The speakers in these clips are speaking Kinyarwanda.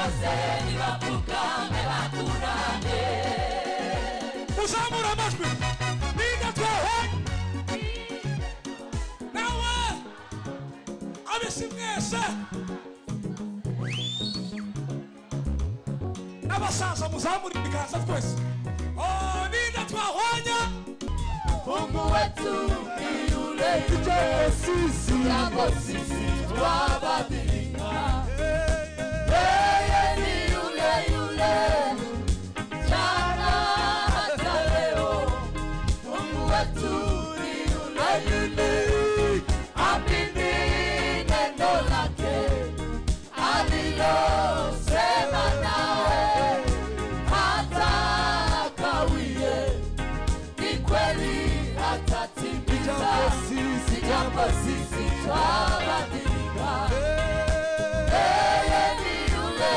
bose nibapfukame bakurane uzamura amajwi ninda twahanye nawe abisi mwese n'abasaza muzamura ibiganza twese ninda twahanye Mungu wetu ni yule japo sisi twabadilika yeye ni yule jana hata leo Mungu wetu ni yule amini neno lake alilosema nawe hata kawie ni kweli atatimiza japo sisi twabadilika yeye ni yule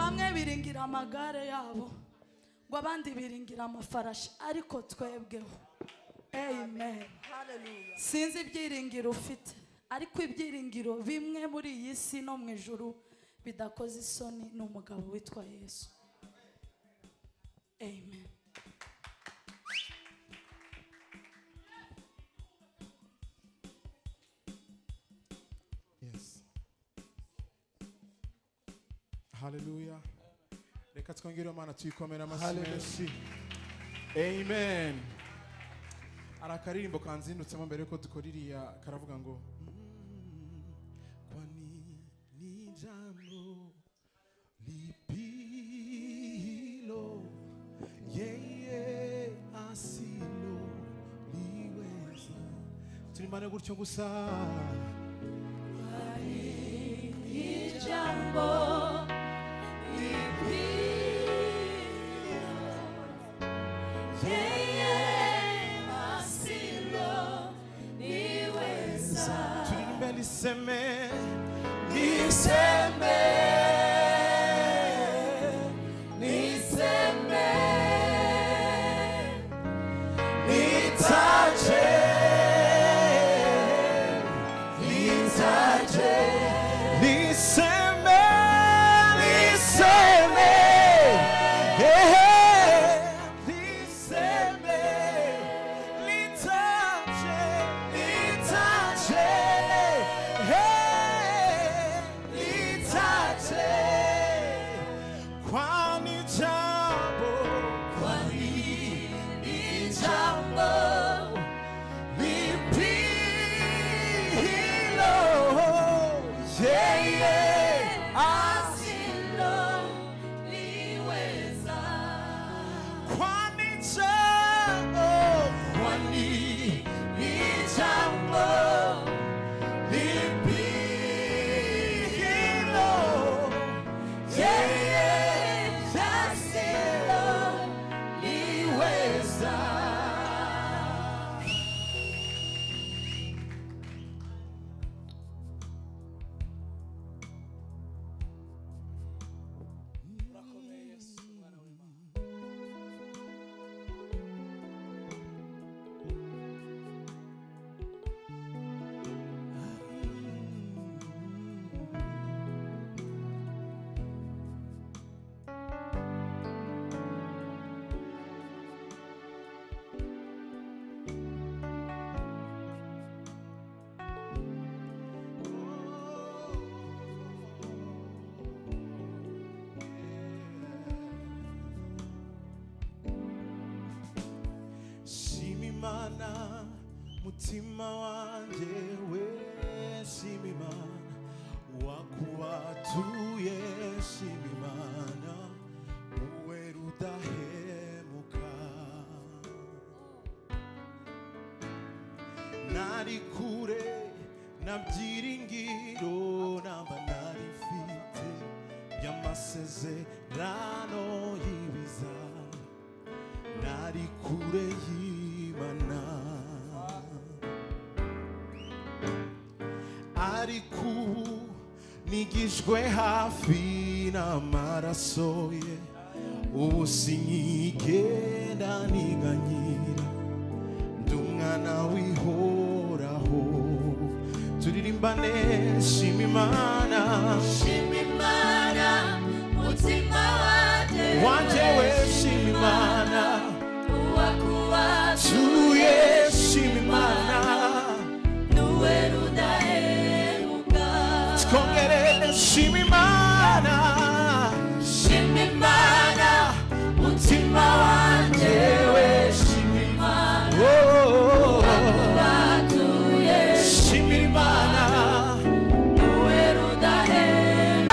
bamwe biringira amagare yabo, ngo abandi biringira amafarashi, ariko twebweho. Amen. Sinzi ibyiringiro ufite, ariko ibyiringiro bimwe muri iyi si no mu ijuru bidakoze isoni ni umugabo witwa Yesu. Amen. Yes. Hallelujah. Reka twongere Imana tuyikomera amashyi. Amen. Ara karirimbo kanzinutsemo mbere ko dukora iriya karavuga ngo kwani ni jambo lipilo yeye asilo liweza. Tulimane gutyo gusa. Ijambo Niseme, niseme, niseme, nitaje, nitaje, niseme, niseme, niseme, nitaje, nitaje. kwani jambo lipilo yeye asilo liweza. kwani jambo lipilo yeye asilo liweza. Shimimana mutima wanje we shimimana wakuwatuye shimimana uwe rudahemuka nari kure na byiringiro namba nari mfite by'amasezerano y'ibiza nari kure y'Imana ariko ubu nigijwe hafi n'amaraso ye ubu sinyigenda niganyira ndi umwana w'ihoraho turirimbane shima Imana mutima wanje we shima Imana uwakuwatuye shima Imana nuwe rudahemuka. twongere shima Imana mutima wanje we shima Imana uwakuwatuye shima Imana nuwe rudahemuka.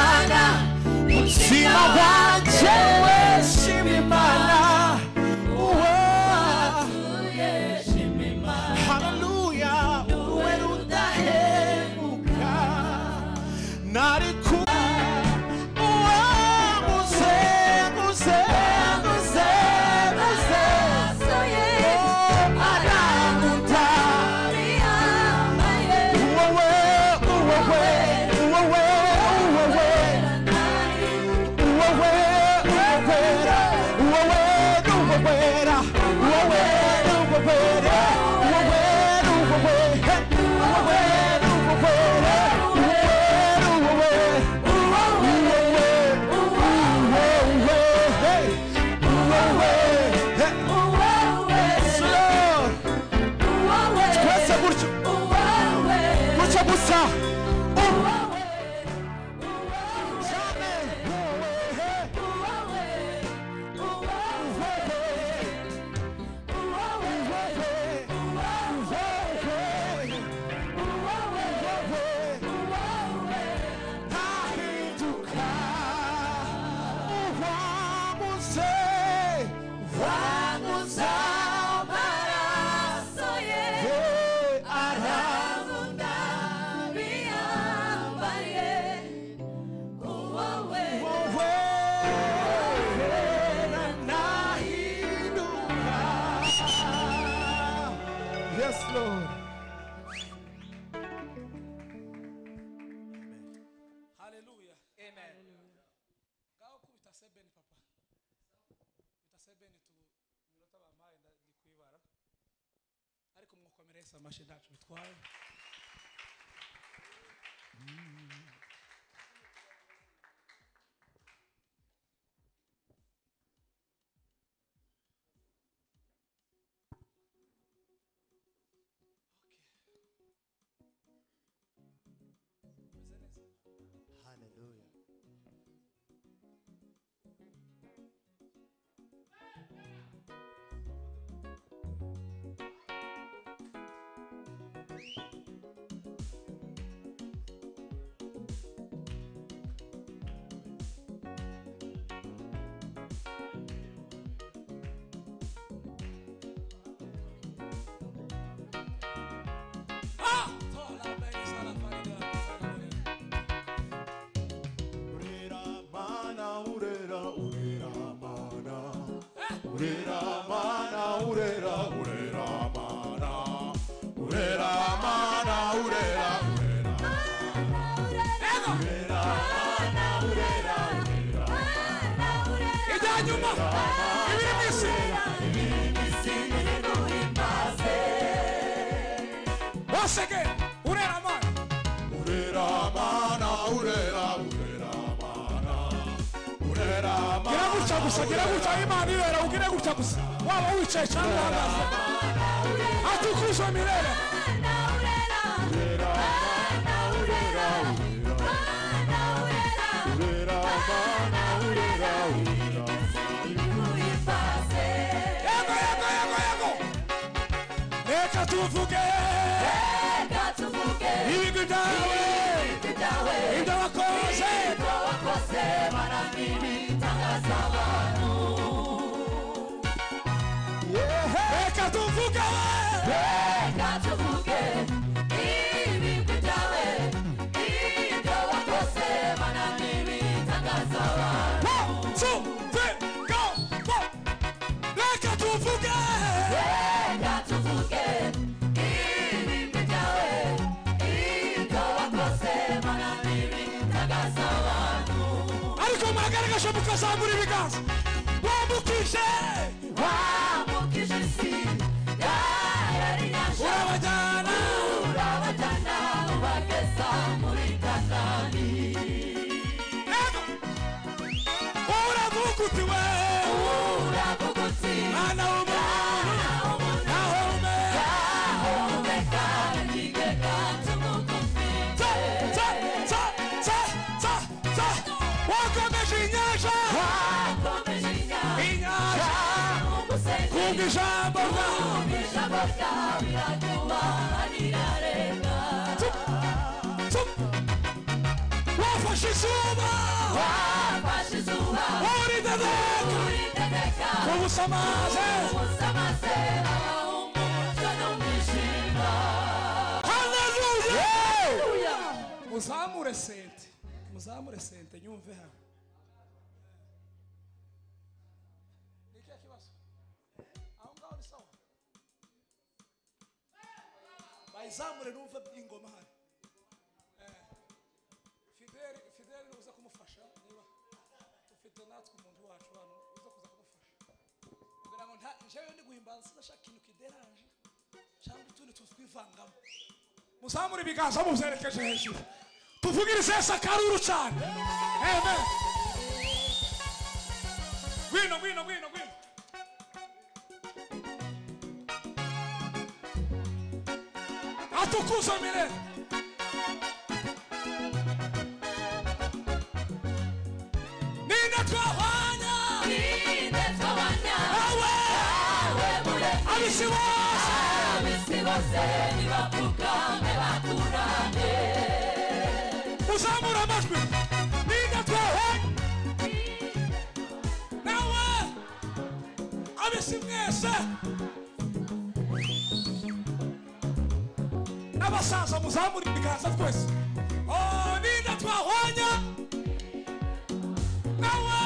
wanyuze Vamos amaraso ye aramunda biyambaye uwowe wowe nahinduka. Yes, Lord. Haleluya. Amen. Ngaho kubita sebeni papa. Kubita sebeni tu minota bamaye ndikwibara. Ariko mwokomeresa amashi ndacu bitwaye. Hallelujah. Ah! Tola beni sala farida. Urera mana, urera, urera mana. Urera mana, urera, urera mana. Urera mana, urera, urera. Urera mana, urera, urera. Ijanyuma. Ibiri misi. Once again. Urera man. Urera mana, urera, urera mana. Urera mana. Gira gutya gusa, gira gutya Imana ibera ugire gutya gusa. Waba wicaye cyangwa uhagaze. Atukuzwe milele. Urera mana, urera, urera. Urera mana, urera, urera. Yego, yego, yego, yego. Reka tuvuge. Ibigwi byawe. Ibyo wakoze. Reka tuvuge. One, two, three, go, go. Reka tuvuge. Ariko muragaragaje mukazamura ibiganza. Wambukije. Urabajyana. Yego. Uravugutiwe. Mwana w'umuntu. Nahumeka. Ta, ta, ta, ta, ta, ta. Wakomeje inyanja. Inyanja. Kumva ijambo ryawe. Tup, tup. Wafashe izuba. Uridedeka. Ubusamaze. Hallelujah. Muzamure sente. Muzamure sente nyumve hano. Ni kihe kibazo? Aho ngaho ni sawa. Bayizamure numve ingoma hano. Fideli uza kumufasha niba dufite natwe umuntu wacu hano uza kuza kumufasha. Kugira ngo njyewe ndi guhimbaza sinashaka ikintu kideranje cyangwa utundi tuzwivangamo. Muzamure ibiganza mubyerekeje hejuru. Tuvugirize Sakaruru cyane. Amen. Gwino. Atukuzwe milele. Ninde twahwanya. Awe. Abisi bose nibapfukame bakurane. Muzamura amajwi. Ninde twahwanya. Nawe. amashyi mwese n'abasaza muzamura ibiganza twese ninde twahwanya nawe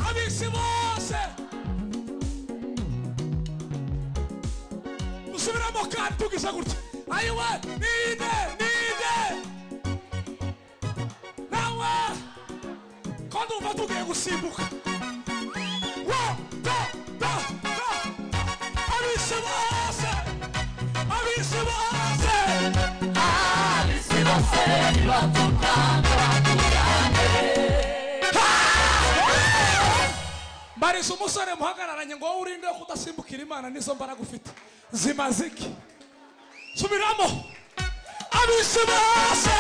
abisi bose dusubiramo kandi tugize gutya ayiwe ninde nawe ko ndumva tugiye gusimbuka abisi bose mbariza umusore muhagararanye ngo wowe urinde kudasimbukira Imana nizo mbaraga ufite zimaze iki subiramo abisi bose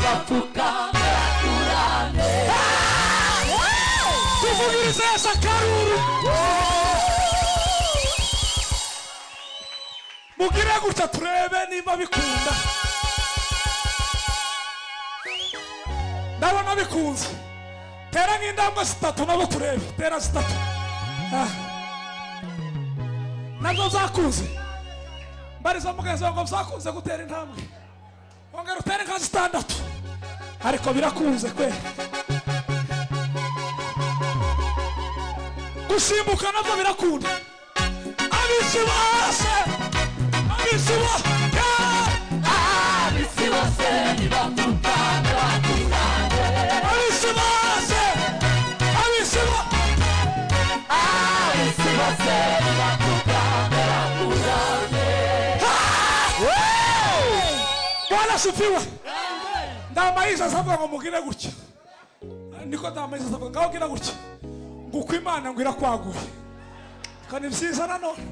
bapfukame baturane tuvugirize Sakaruru mugire gutya turebe niba bikunda ndabona bikunze tera nk'indambwe zitatu nabo turebe tera zitatu nabyo byakunze mbariza mugenzi wawe ngo byakunze gutera intambwe ongera utere nka zitandatu ariko birakunze kweli gusimbuka nabyo birakunda abisi bose bapfukame baturane abisi bose bapfukame baturane Bwana sifiwe ndamayiza asavuga ngo mugire gutya niko ndamayiza asavuga ngaho gira gutya ngo uko Imana ngo irakwagura kandi byiza nanone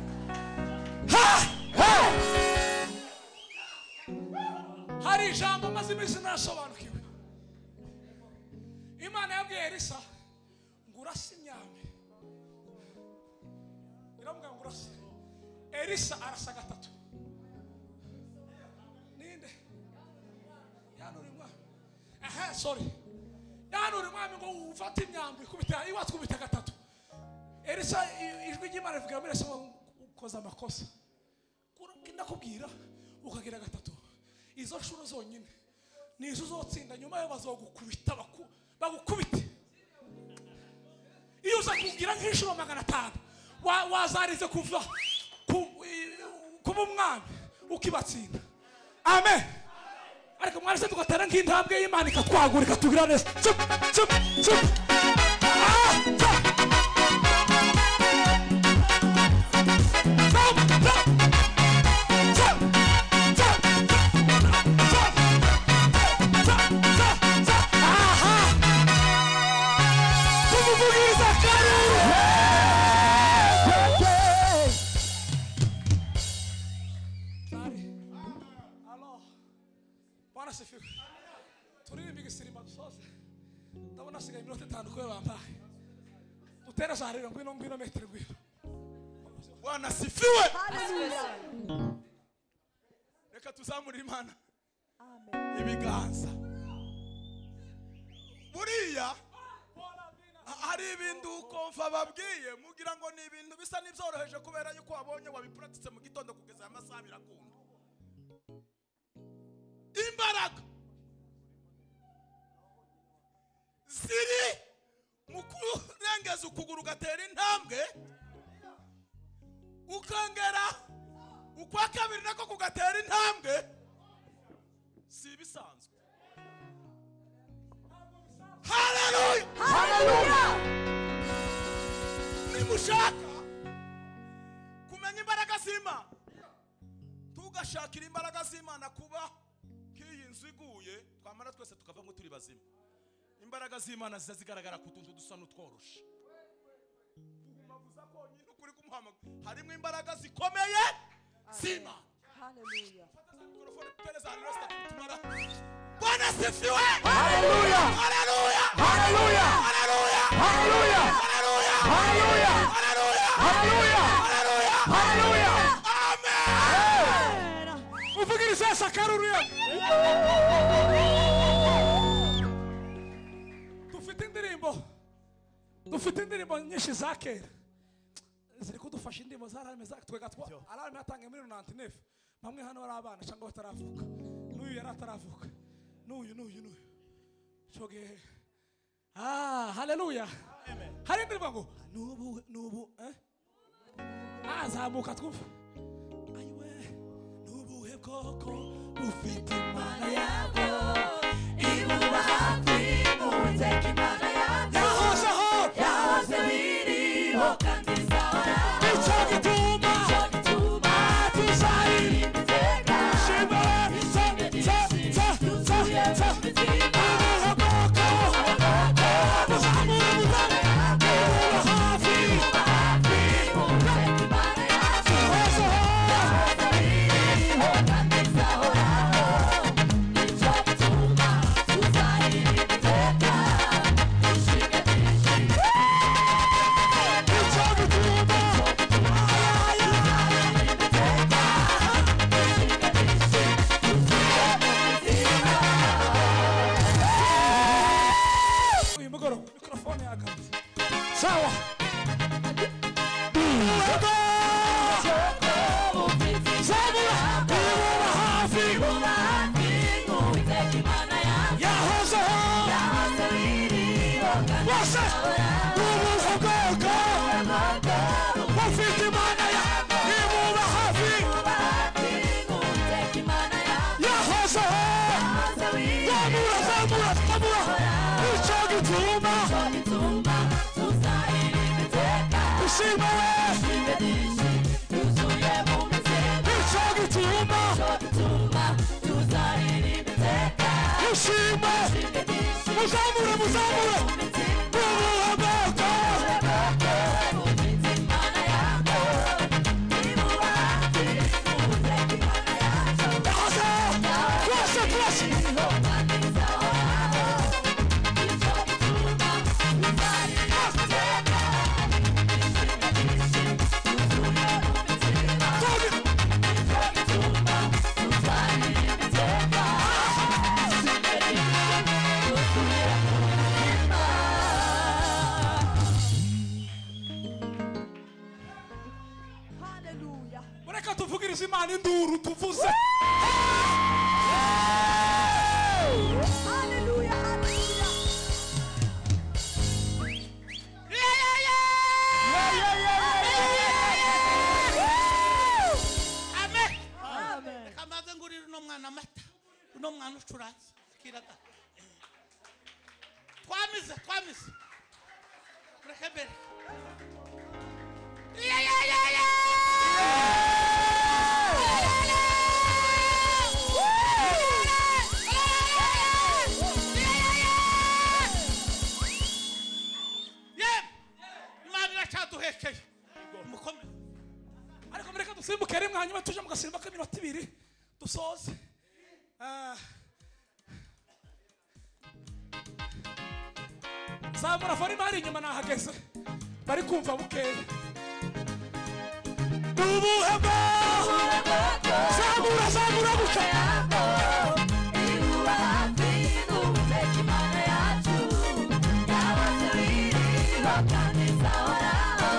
hari ijambo maze iminsi nasobanukiwe Imana yabwiye Elisa ngo urase imyambi iravuga ngo urase Elisa arasa gatatu ninde yanuri mwami sorry yanuri mwami ngo ufate imyambi kubita iwatwubita gatatu Elisa ijwi ry'Imana rivuga muri Elisa ukoza amakosa ndakubwira ukagira gatatu izo shuro zonyine nizo uzotsinda nyuma yo bazogukubita bagukubite iyo uza kugira nk'inshuro 500 wazarize kuva kuba umwami ukibatsinda amen ariko mwari se tugatera nk'intambwe y'Imana ikatwagura ikatugira neza Bwana sifiwe. Reka tuzamure Imana ibiganza buriya hari ibintu ukomva babwiye mugira ngo ni ibintu bisa n'ibyoroheje kubera yuko wabonye wabipuratitse mu gitondo kugeza amasaha birakunda imbaraga ziri mu kurengeza ukuguru gatera intambwe ukongera ukwa kabiri nako kugatera intambwe si bisanzwe haleluya nimushaka kumenya imbaraga z'Imana tugashakira imbaraga z'Imana kuba nk'iyi nzu iguye twamara twese tukavamo turi bazima imbaraga z'Imana ziza zigaragara ku tuntu dusa n'utworoshe harimo imbaraga zikomeye z'Imana haleluya Bwana sifiwe haleluya haleluya haleluya haleluya haleluya haleluya haleluya haleluya haleluya amen uvugirize Sakaruru dufite dufite indirimbo nyinshi za kera ziri kudufasha indirimbo za alarme za twega alarme yatangiye muri 99 bamwe hano bari abana cyangwa bataravuka n'uyu yari ataravuka n'uyu shoge haleluya hari indirimbo ngo nubu azamuka twumva ayiwe nubuhe bwoko bufite imana yabo ibuba hafi muwiteka imana yabo yahoze biriho kandi izahora nicyo gituma tuzaririmba iteka ishimwe yuzuye mu mitima ubuhe bwoko muzamura ibuba hafi muwiteka imana yabo yahoze biriho kandi izahora nicyo gituma tuzaririmba iteka ishimwe uyu mugoroba mikrofone yagarutse sawa Mureka tuvugirize Imana induru tuvuze Hallelujah, hallelujah. Amen. Kamaze ngurira no mwana mata. Uno mwana ucuratse. Kiraga. Twamize. Mureke mbere. ariko mureka dusimbuke rimwe hanyuma tuje mu gasimba k'iminota 2 dusoze zamura volume hari inyuma nahageze bari kumva bukeya ubuhe bwoko zamura bukeya ibuba hafi muwiteka imana yacu yahoze biriho kandi izahoraho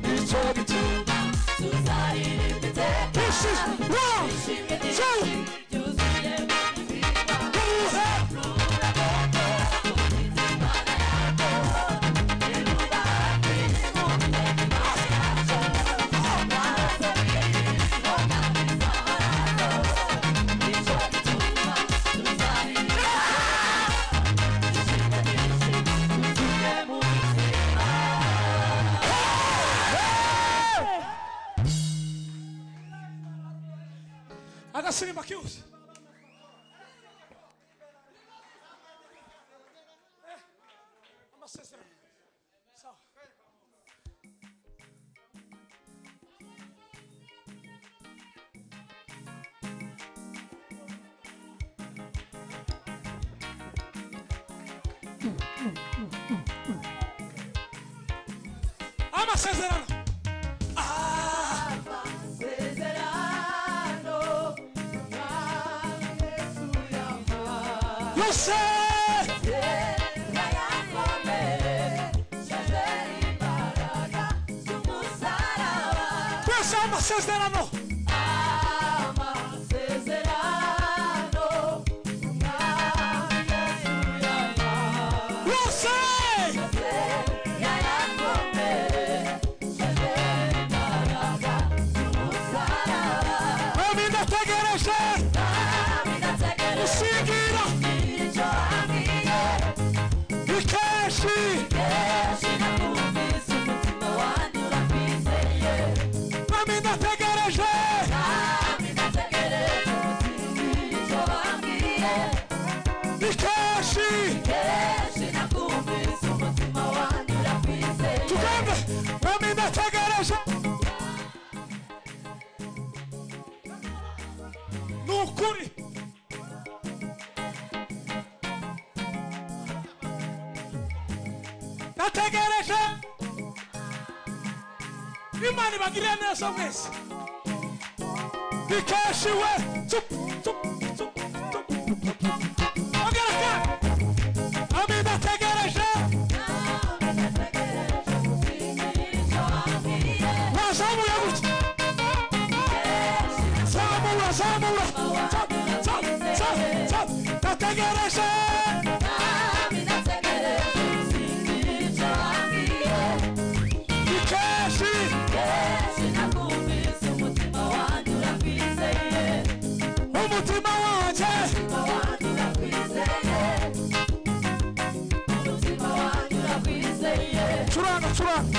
nicyo gituma tuzaririmba iteka ishimwe ryinshi ryuzuye mu mitima ubuhe bwoko bufite imana yabo ibuba hafi muwiteka imana yacu yahoze biriho kandi izahoraho nicyo gituma tuzaririmba ishimwe ryinshi ryuzuye mu mitima agasimba kiuze amasezerano sawa amasezerano yose amasezerano amasezerano umwami Yesu yayahaye yose yayakomeresheje imbaraga z'umusaraba mwami ndategereje nami ndategereje gusingira icyo wambwiye ikeshi kenshi nakumvise umutima wanjye urakwizeye mwami ndategereje nami ndategereje gusingira icyo wambwiye ikeshi kenshi nakumvise umutima wanjye urakwizeye tugambe mwami ndategereje ni ukuri ndategereje imana ibagirire neza mwese ikeshi we tup tup tup tup ongera kandi mwami ndategereje wazamuye gutya zamura zamura ndategereje ikeshi umutima wanjye curanga curanga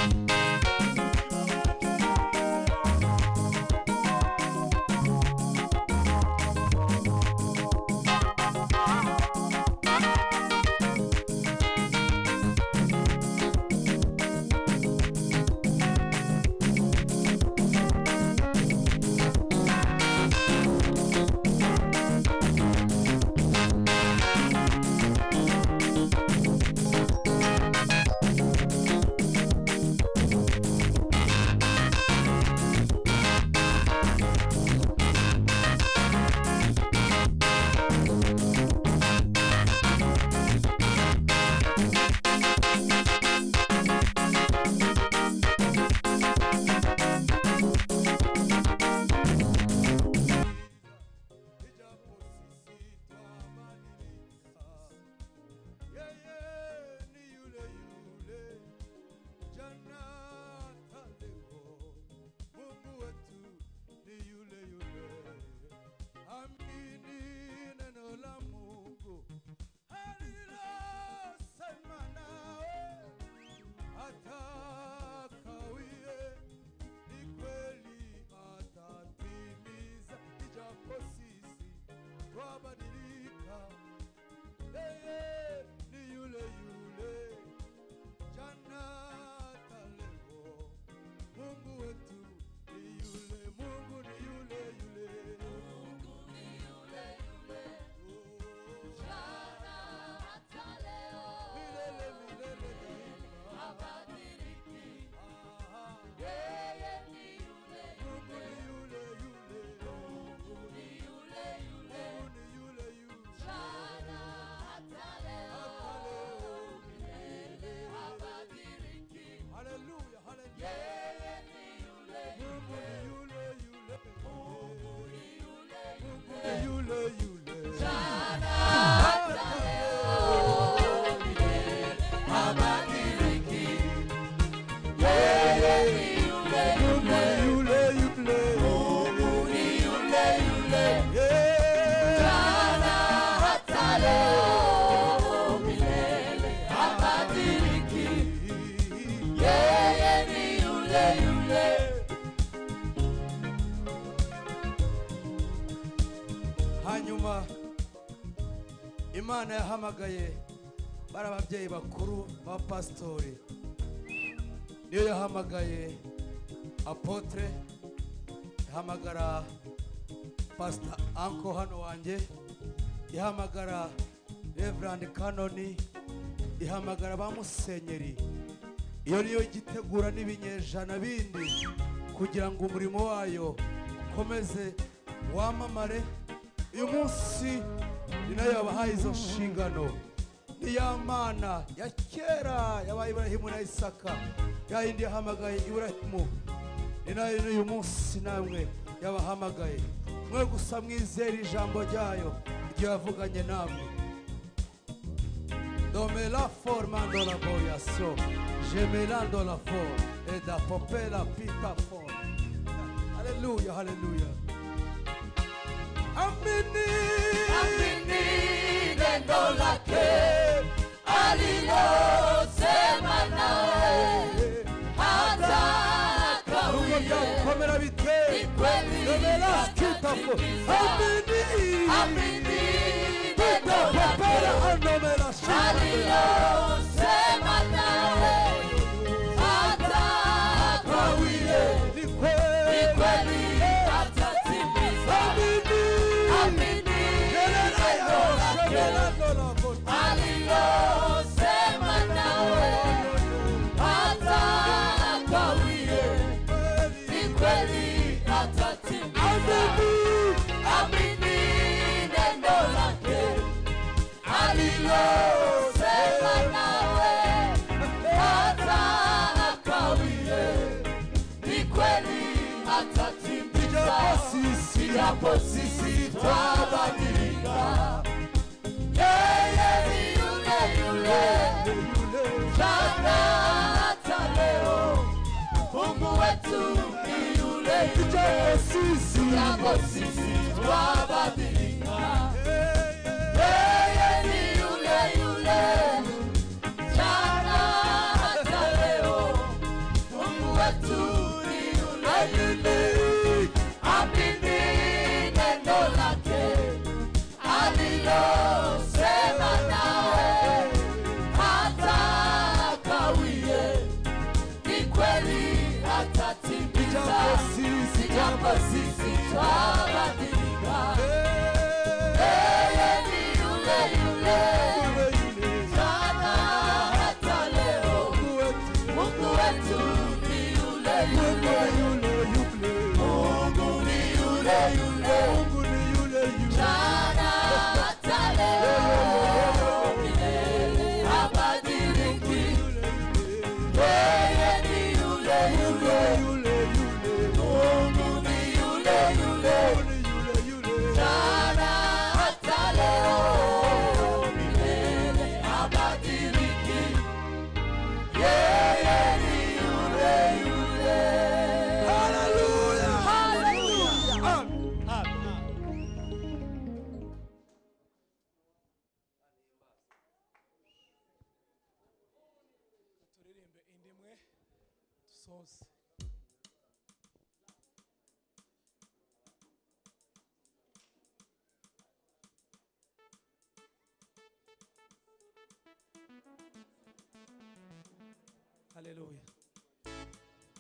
hanyuma imana yahamagaye bari ababyeyi bakuru b'abapasitori niyo yahamagaye apotre ihamagara pastor anko hano wanjye ihamagara reverend kanoni ihamagara ba musenyeri iyo niyo igitegura n'ibinyejana bindi kugira ngo umurimo wayo ukomeze wamamare uyu munsi ni nayo yabahaye izo nshingano ni ya mana ya kera yabaye Iburahimu na Isaka ya yindi yahamagaye Iburahimu ni nayo n'uyu munsi namwe yabahamagaye mwe gusa mwizera ijambo ryayo iryo yavuganye namwe. Dome la forma dans la boyation, je me la dans la forme et da popé la pita forme. Alléluia, alléluia. Amini, Amini neno lake alilosema nawe hata kawie. komera bite. Ni kweli Dome la kita forme. Amini, Amini neno popé la lake andome la shita. alilosema nawe hata kawie. Ni Ni kweli. kweli atatimiza. Amini. Amini neno lake alilosema nawe hata kawie. Ni kweli atatimiza. Amini neno lake alilosema nawe hata kawie. Ni kweli atatimiza. Japo sisi twabadilika, yeye ni yule yule jana hata leo. Mungu wetu ni yule yule. Japo sisi twabadilika, yeye ni yule yule jana hata leo. Mungu wetu ni yule yule. Amini neno lake alilosema nawe hata kawie. Ni kweli atatimiza. Japo sisi twabadilika, yeye ni yule yule jana hata leo. Mungu wetu ni yule yule. Mungu ni yule yule jana hata leo. Milele habadiliki. Yeye ni yule yule. Mungu ni yule yule jana hata leo. Milele habadiliki. Yeye ni yule yule. Hallelujah. turirimbe indimwe dusoze. Haleluya.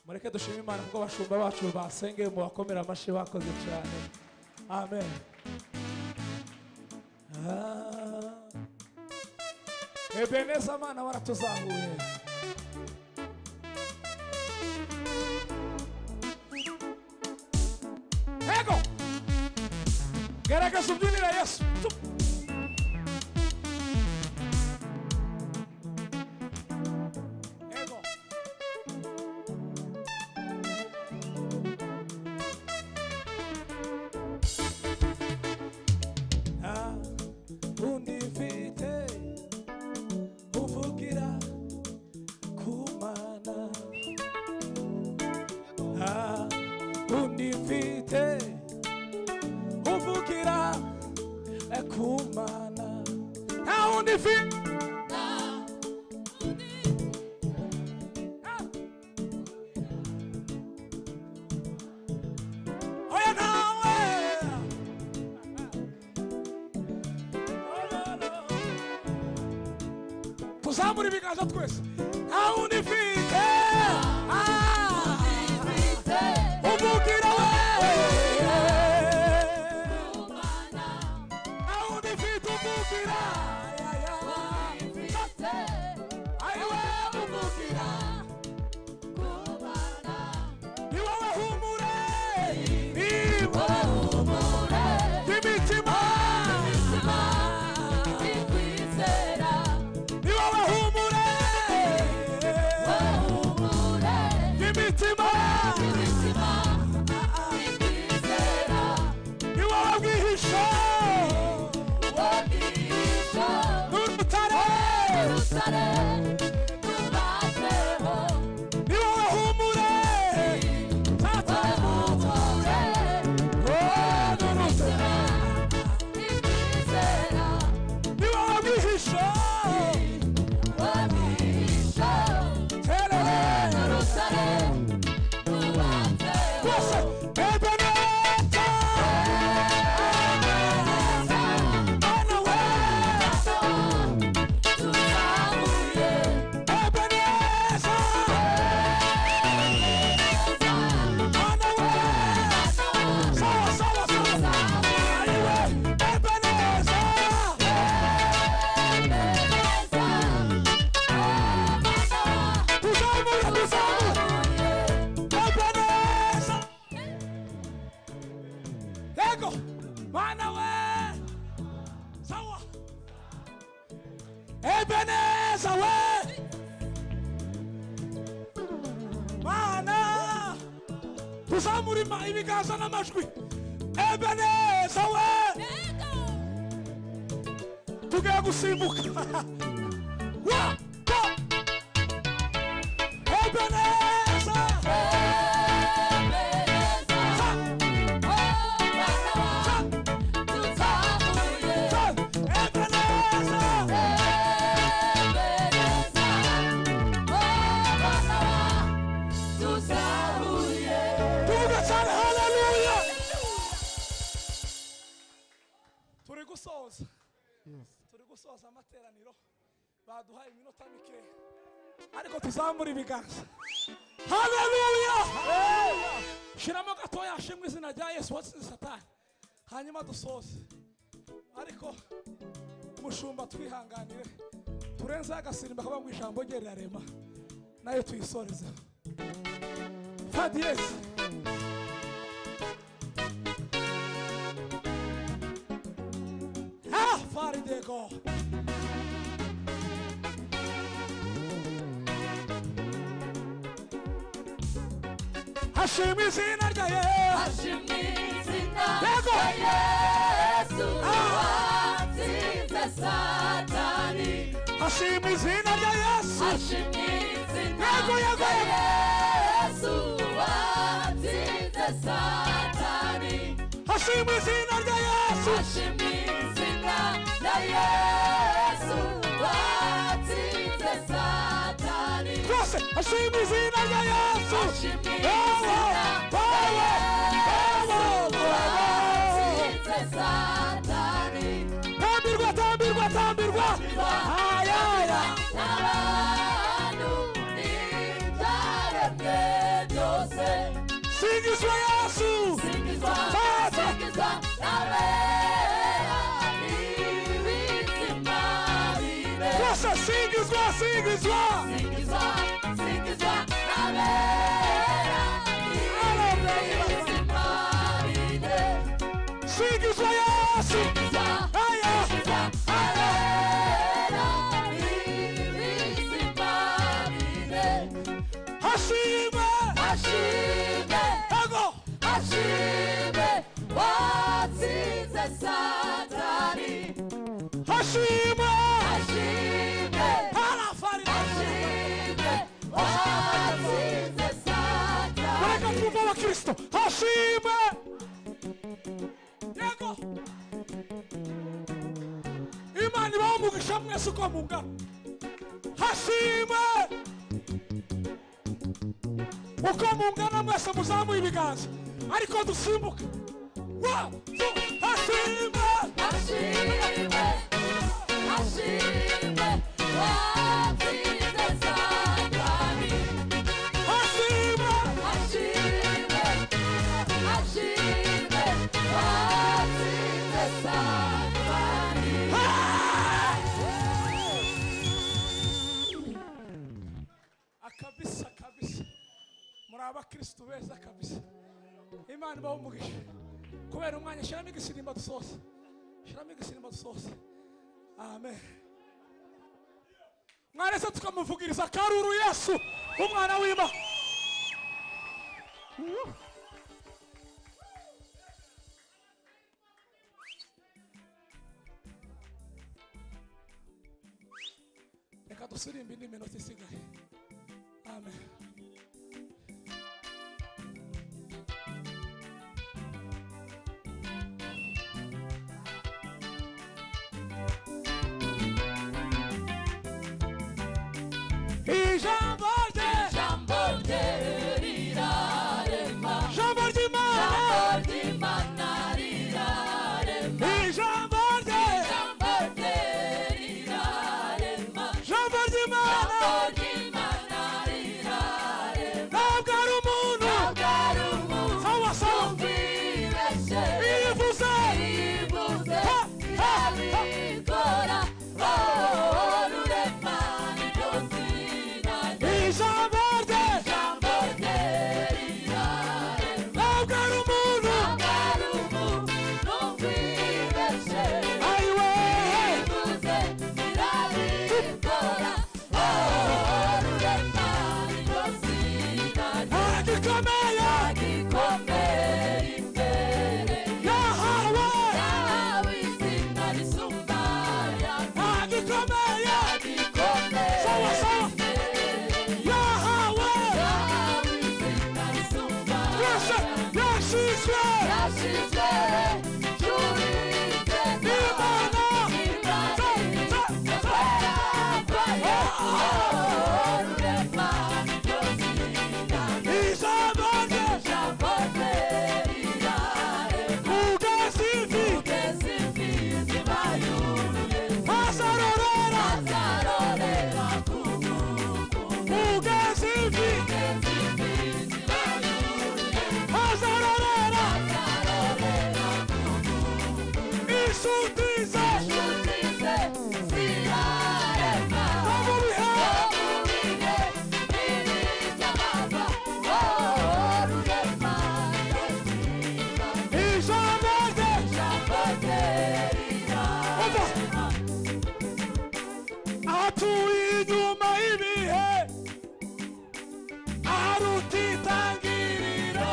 Mureke dushime Imana kuko abashumba bacu basengeye mu bakomera amashyi bakoze cyane. Amen. Ebeneza Mana baratuzahuye. Ego. Garagaza ubyinira Yesu. Ego. Undifite uvugira kumana. Undifite uvugira kumana. Undifite oya nawe. Tuzamura ibiganza twese. Undifite uvugira wewe. Undifite uvugira. Aiwe uvugira. Ni wowe humure. Ni wowe humure. Imitima. Ni wowe humure. rutare rwubatseho ni wowe humure bahumure n'urutare ibyizera ni wowe bwihisho wabisha n'urutare rwubatseho rwose Ebeneza Mana we tuzamuye Ebeneza Mana we sawa sawa sawa ayiwe Ebeneza tuzamure Ebeneza yego Mana we sawa Ebeneza we Mana tuzamure ibiganza n'amajwi Ebeneza we tugiye gusimbuka wa to Ebeneza tuvuga cyane haleluya turi gusoza amateraniro baduhaye iminota mikeya ariko tuzamura ibiganza haleluya shiramo gatoya ashimwe izina rya Yesu watsinze Satani hanyuma dusoze ariko mushumba twihanganire turenze agasimba kaba mu ijambo rye rirarema nayo tuyisoreze Fadiyesi Faridego hashimwe izina rya Yesu Yego Yesu watsinze Satani hashimwe izina rya Yesu Yego Yesu watsinze Satani hashimwe izina rya Yesu Yesu watsinze Satani twese hashimwe izina rya Yesu watsinze Satani tambirwa ayaya n'abantu n'ibyaremwe byose singizwa Yesu singizwa n'abera n'ibizima bine twese singizwa singizwa n'abera n'ibizima bine singizwa Yesu aya abera n'ibizima bine hashimwe ego ashime watsinze Satani hashimwe ashime harafari ashime watsinze Satani mureka twumva abakristo hashimwe yego Imana ibaho umugisha mwese uko mungana hashimwe uko mungana mwese muzamuye ibiganza ariko dusimbuka hashimwe ashime watsinze Satani hashimwe ashime watsinze Satani akabisa muri abakristo beza kabisa Imana ibaho umugisha kubera umwanya shiramo igisirimba dusoze amen mwarese tukamuvugiriza karuru Yesu umwana w'Imana reka dusirimbe indi minota isigaye. Amen. Ijambo rye rirarema. Ijambo ry'Imana rirarema. Ijambo rye rirarema. Ijambo ry'Imana rirarema. Ntabwo ari umuntu sawa sawa yivuze irabikora. Rurema niryo zina rye. ijambo rye rirarema. ntabwo ari umuntu Numvibeshe ayiwe ivuze irabikora. Rurema niryo zina rye. agikomeye Agikomeye imbere yahawe yawe izina risumba ayandi. agikomeye Agikomeye sawa sawa imbere yahawe yawe izina risumba yose ayandi. yashyizwe Yashizwe juru y'iteka. Imana Rurema niryo zina rye. ijambo rye Ijambo rye rirarema. kugeza imvi Kugeza imfizi bayuye. azarorera Azarorera ku mukungu. kugeza imvi Kugeza imfizi bayuye. azarorera Azarorera ku mukungu. inshuti ze Inshuti ze zirarema. no mu bihe Mu bihe n'iby'amava. Rurema niryo zina rye. ijambo rye Ijambo rye rirarema. atuye inyuma y'ibihe aruta itangiriro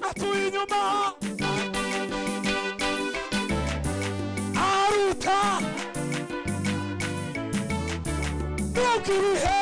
atuye inyuma aruta nubwo ibihe